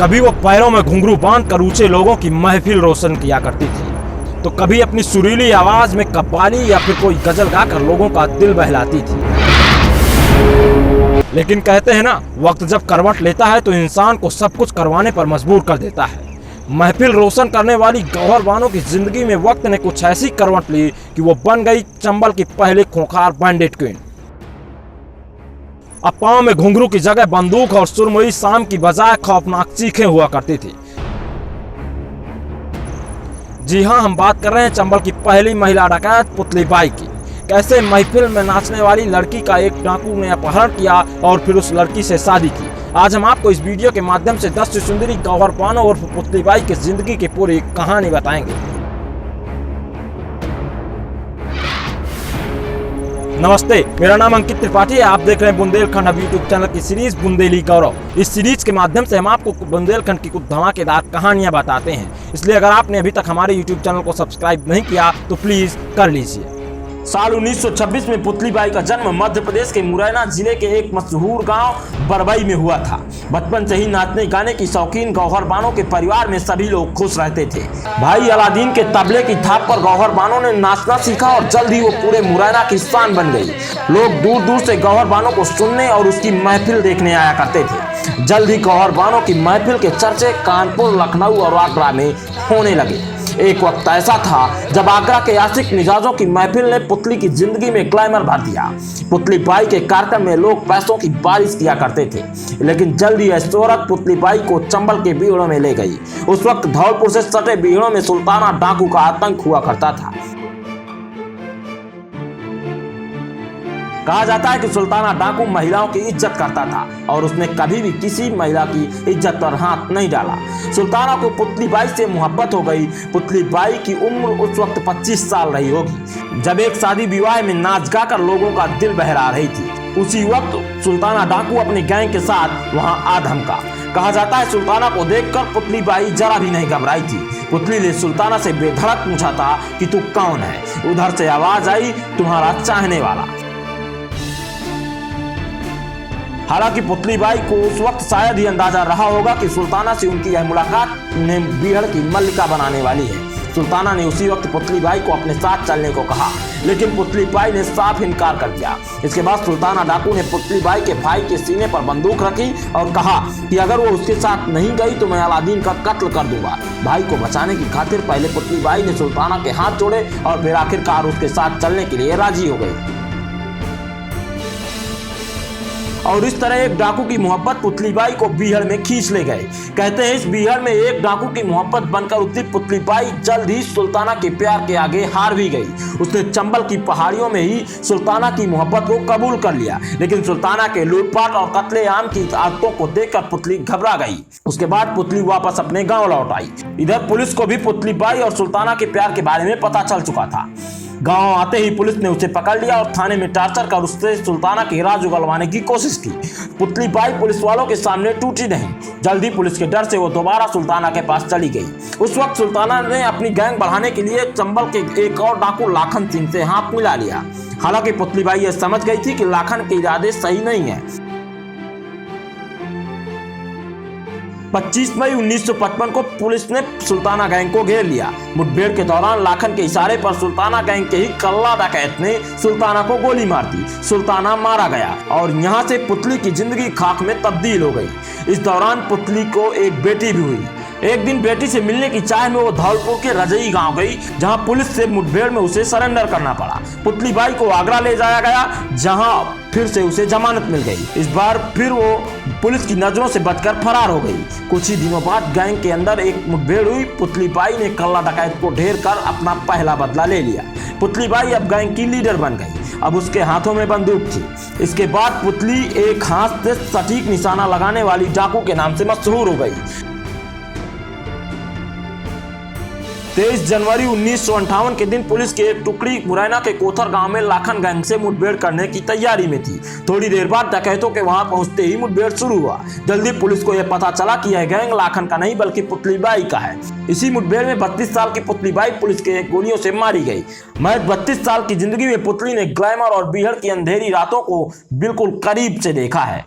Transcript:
कभी वो पैरों में घुंघरू बांधकर ऊंचे लोगों की महफिल रोशन किया करती थी, तो कभी अपनी सुरीली आवाज में कव्वाली या फिर कोई गजल गाकर लोगों का दिल बहलाती थी। लेकिन कहते हैं ना, वक्त जब करवट लेता है तो इंसान को सब कुछ करवाने पर मजबूर कर देता है। महफिल रोशन करने वाली गौहर बानो की जिंदगी में वक्त ने कुछ ऐसी करवट ली कि वो बन गई चंबल की पहली खूंखार बैंडिट क्वीन। अब पांव में घुंघरू की जगह बंदूक और सुरमई शाम की बजाय खौफनाक चीखें हुआ करती थी। जी हाँ, हम बात कर रहे हैं चंबल की पहली महिला डकैत पुतली बाई की। कैसे महफिल में नाचने वाली लड़की का एक डाकू ने अपहरण किया और फिर उस लड़की से शादी की। आज हम आपको इस वीडियो के माध्यम से 10 सुंदरी गौहर बानो और पुतली बाई की जिंदगी की पूरी कहानी बताएंगे। नमस्ते, मेरा नाम अंकित त्रिपाठी है। आप देख रहे हैं बुंदेलखंड अब यूट्यूब चैनल की सीरीज बुंदेली गौरव। इस सीरीज के माध्यम से हम आपको बुंदेलखंड की कुछ धमाकेदार कहानियां बताते हैं, इसलिए अगर आपने अभी तक हमारे यूट्यूब चैनल को सब्सक्राइब नहीं किया तो प्लीज कर लीजिए। साल 1926 में पुतली बाई का जन्म मध्य प्रदेश के मुरैना जिले के एक मशहूर गांव बरबई में हुआ था। बचपन से ही नाचने गाने की शौकीन गौहर बानो के परिवार में सभी लोग खुश रहते थे। भाई अलादीन के तबले की थाप पर गौहर बानो ने नाचना सीखा और जल्द ही वो पूरे मुरैना की शान बन गई। लोग दूर दूर से गौहर बानो को सुनने और उसकी महफिल देखने आया करते थे। जल्द ही गौहर बानो की महफिल के चर्चे कानपुर, लखनऊ और आगरा में होने लगे। एक वक्त ऐसा था जब आगरा के आशिक मिजाजों की महफिल ने पुतली की जिंदगी में ग्लैमर भर दिया। पुतली बाई के कार्यक्रम में लोग पैसों की बारिश किया करते थे, लेकिन जल्द ही शोहरत पुतली बाई को चंबल के बीहड़ों में ले गई। उस वक्त धौलपुर से सटे बीहड़ों में सुल्ताना डाकू का आतंक हुआ करता था। कहा जाता है कि सुल्ताना डाकू महिलाओं की इज्जत करता था और उसने कभी भी किसी महिला की इज्जत पर हाथ नहीं डाला। सुल्ताना को पुतली बाई से मोहब्बत हो गई। पुतली बाई की उम्र उस वक्त 25 साल रही होगी, जब एक शादी विवाह में नाच गाकर लोगों का दिल बहला रही थी। उसी वक्त सुल्ताना डाकू अपने गैंग के साथ वहां आ धमका। कहा जाता है सुल्ताना को देखकर पुतली बाई जरा भी नहीं घबराई थी। पुतली ने सुल्ताना से बेधड़क पूछा था कि तू कौन है। उधर से आवाज आई, तुम्हारा चाहने वाला। हालांकि पुतली बाई को उस वक्त शायद ही अंदाजा रहा होगा कि सुल्ताना से उनकी यह मुलाकात उन्हें बीहड़ की मल्लिका बनाने वाली है। सुल्ताना ने उसी वक्त पुतली बाई को अपने साथ चलने को कहा, लेकिन पुतली बाई ने साफ इनकार कर दिया। इसके बाद सुल्ताना डाकू ने पुतली बाई के भाई के सीने पर बंदूक रखी और कहा कि अगर वो उसके साथ नहीं गई तो मैं अलादीन का कत्ल कर दूंगा। भाई को बचाने की खातिर पहले पुतली बाई ने सुल्ताना के हाथ जोड़े और फिर आखिरकार उसके साथ चलने के लिए राजी हो गई। और इस तरह एक डाकू की मोहब्बत पुतली बाई को बीहड़ में खींच ले गए। कहते हैं इस बीहड़ में एक डाकू की मोहब्बत बनकर उतरी पुतली बाई जल्द ही सुल्ताना के प्यार के आगे हार भी गई। उसने चंबल की पहाड़ियों में ही सुल्ताना की मोहब्बत को कबूल कर लिया, लेकिन सुल्ताना के लूटपाट और कत्लेआम की आदतों को देखकर पुतली घबरा गई। उसके बाद पुतली वापस अपने गाँव लौट आई। इधर पुलिस को भी पुतली बाई और सुल्ताना के प्यार के बारे में पता चल चुका था। गांव आते ही पुलिस ने उसे पकड़ लिया और थाने में टार्चर कर उससे सुल्ताना की राज उगलवाने की कोशिश की। पुतली बाई पुलिस वालों के सामने टूटी नहीं। जल्दी पुलिस के डर से वो दोबारा सुल्ताना के पास चली गई। उस वक्त सुल्ताना ने अपनी गैंग बढ़ाने के लिए चंबल के एक और डाकू लाखन सिंह से हाथ मिला लिया। हालांकि पुतली बाई यह समझ गई थी कि लाखन के इरादे सही नहीं है। 25 मई 1955 को पुलिस ने सुल्ताना गैंग को घेर लिया। मुठभेड़ के दौरान लाखन के इशारे पर सुल्ताना गैंग के ही कल्ला डकैत ने सुल्ताना को गोली मार दी। सुल्ताना मारा गया और यहाँ से पुतली की जिंदगी खाक में तब्दील हो गई। इस दौरान पुतली को एक बेटी भी हुई। एक दिन बेटी से मिलने की चाह में वो धौलपुर के रजई गांव गई, जहां पुलिस से मुठभेड़ में उसे सरेंडर करना पड़ा। पुतली बाई को आगरा ले जाया गया, जहां फिर से उसे जमानत मिल गई। इस बार फिर वो पुलिस की नजरों से बचकर फरार हो गई। कुछ ही दिनों बाद गैंग के अंदर एक मुठभेड़ हुई। पुतली बाई ने कल्ला डकैत को ढेर कर अपना पहला बदला ले लिया। पुतली बाई अब गैंग की लीडर बन गई। अब उसके हाथों में बंदूक थी। इसके बाद पुतली एक हाथ से सटीक निशाना लगाने वाली डाकू के नाम से मशहूर हो गई। 23 जनवरी 1958 के दिन पुलिस की एक टुकड़ी मुरैना के कोथर गांव में लाखन गैंग से मुठभेड़ करने की तैयारी में थी। थोड़ी देर बाद डकैतों के वहां पहुंचते ही मुठभेड़ शुरू हुआ। जल्दी पुलिस को यह पता चला कि यह गैंग लाखन का नहीं बल्कि पुतली बाई का है। इसी मुठभेड़ में 32 साल की पुतली बाई पुलिस के गोलियों से मारी गई। महज 32 साल की जिंदगी में पुतली ने ग्लैमर और बीहड़ की अंधेरी रातों को बिल्कुल करीब से देखा है।